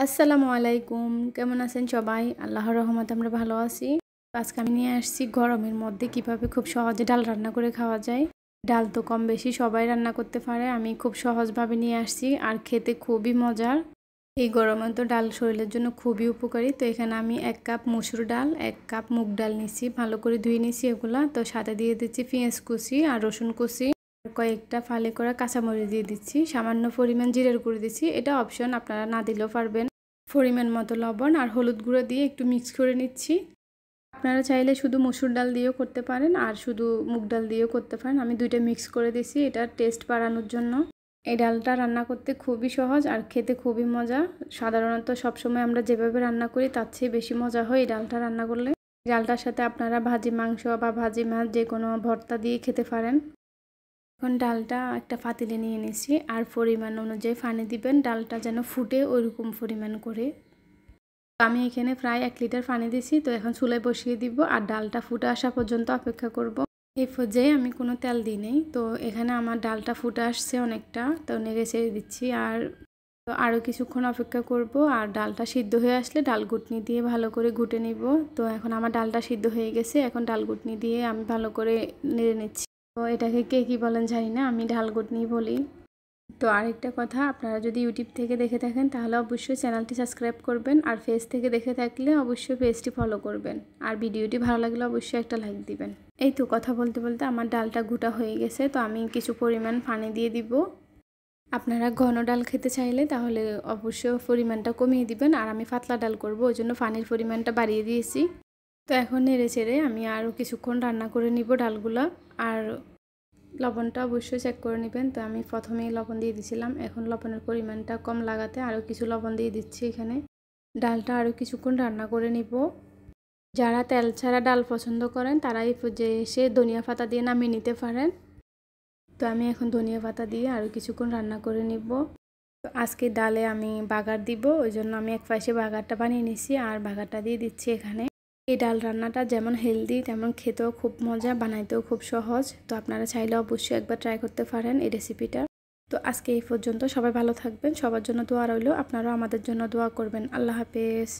আসসালামু আলাইকুম। কেমন আছেন সবাই? আল্লাহর রহমতে আমরা ভালো আছি। আজকে আমি নিয়ে আসছি গরমের মধ্যে কিভাবে খুব সহজে ডাল রান্না করে খাওয়া যায়। ডাল তো কম বেশি সবাই রান্না করতে পারে। আমি খুব সহজভাবে নিয়ে আসছি আর খেতে খুবই মজার। এই গরমে তো ডাল শরীরের জন্য খুবই উপকারী। তো এখানে আমি ১ কাপ মসুর ডাল, ১ কাপ মুগ ডাল নিছি। ভালো করে ধুয়ে নিছি এগুলা। তো সাথে দিয়ে দিচ্ছি পেঁয়াজ কুচি আর রসুন কুচি। কয়েকটা ফালি করা কাঁচামরিচ দিয়ে দিচ্ছি। সামান্য পরিমাণ জিরার গুঁড়ো দিচ্ছি। এটা অপশন, আপনারা না দিলেও পারবেন। পরিমাণ মতো লবণ আর হলুদ গুঁড়ো দিয়ে একটু মিক্স করে নিচ্ছি। আপনারা চাইলে শুধু মসুর ডাল দিয়েও করতে পারেন আর শুধু মুগ ডাল দিয়েও করতে পারেন। আমি দুইটা মিক্স করে দিছি এটার টেস্ট বাড়ানোর জন্য। এই ডালটা রান্না করতে খুবই সহজ আর খেতে খুবই মজা। সাধারণত সবসময় আমরা যেভাবে রান্না করি তার চেয়ে বেশি মজা হয় এই ডালটা রান্না করলে। ডালটার সাথে আপনারা ভাজি মাংস বা ভাজি মাছ যে কোনো ভর্তা দিয়ে খেতে পারেন। এখন ডালটা একটা পাতিলে নিয়ে নিছি আর পরিমাণ অনুযায়ী পানি দিবেন, ডালটা যেন ফুটে ওইরকম পরিমাণ করে। আমি এখানে প্রায় 1 লিটার পানি দিছি। তো এখন চুলায় বসিয়ে দিব আর ডালটা ফুটে আসা পর্যন্ত অপেক্ষা করব। এই পর্যায়ে আমি কোনো তেল দিই নেই। তো এখানে আমার ডালটা ফুটে আসছে অনেকটা, তো নেড়ে ছেড়ে দিচ্ছি আর আরও কিছুক্ষণ অপেক্ষা করব। আর ডালটা সিদ্ধ হয়ে আসলে ডাল ঘুটনি দিয়ে ভালো করে ঘুটে নিব। তো এখন আমার ডালটা সিদ্ধ হয়ে গেছে, এখন ডাল ঘুটনি দিয়ে আমি ভালো করে নেড়ে নিচ্ছি। তো এটাকে কে কী বলেন জানি না, আমি ডাল ঘুটনি বলি। তো আরেকটা কথা, আপনারা যদি ইউটিউব থেকে দেখে থাকেন তাহলে অবশ্যই চ্যানেলটি সাবস্ক্রাইব করবেন আর ফেস থেকে দেখে থাকলে অবশ্যই পেজটি ফলো করবেন আর ভিডিওটি ভালো লাগলে অবশ্যই একটা লাইক দিবেন। এই তো কথা বলতে বলতে আমার ডালটা ঘুটা হয়ে গেছে। তো আমি কিছু পরিমাণ পানি দিয়ে দিব। আপনারা ঘন ডাল খেতে চাইলে তাহলে অবশ্যই পরিমাণটা কমিয়ে দিবেন আর আমি পাতলা ডাল করব, ওই জন্য পানির পরিমাণটা বাড়িয়ে দিয়েছি। তো এখন নেড়ে চেড়ে আমি আরও কিছুক্ষণ রান্না করে নিব ডালগুলো। আর লবণটা অবশ্যই চেক করে নেবেন। তো আমি প্রথমেই লবণ দিয়ে দিয়েছিলাম, এখন লবণের পরিমাণটা কম লাগাতে আরও কিছু লবণ দিয়ে দিচ্ছি এখানে। ডালটা আরও কিছুক্ষণ রান্না করে নিব। যারা তেল ছাড়া ডাল পছন্দ করেন তারা এই পর্যায়ে এসে ধনিয়া পাতা দিয়ে নামিয়ে নিতে পারেন। তো আমি এখন ধনিয়া পাতা দিয়ে আরও কিছুক্ষণ রান্না করে নিব। তো আজকে ডালে আমি বাগার দিব, ওই জন্য আমি এক পাশে বাগারটা বানিয়ে নিছি আর বাগারটা দিয়ে দিচ্ছি এখানে। এই ডাল রান্নাটা যেমন হেলদি তেমন খেতেও খুব মজা, বানাইতেও খুব সহজ। তো আপনারা চাইলে অবশ্যই একবার ট্রাই করতে পারেন এই রেসিপিটা। তো আজকে এই পর্যন্ত, সবাই ভালো থাকবেন, সবার জন্য দোয়া রইল, আপনারাও আমাদের জন্য দোয়া করবেন। আল্লাহ হাফেজ।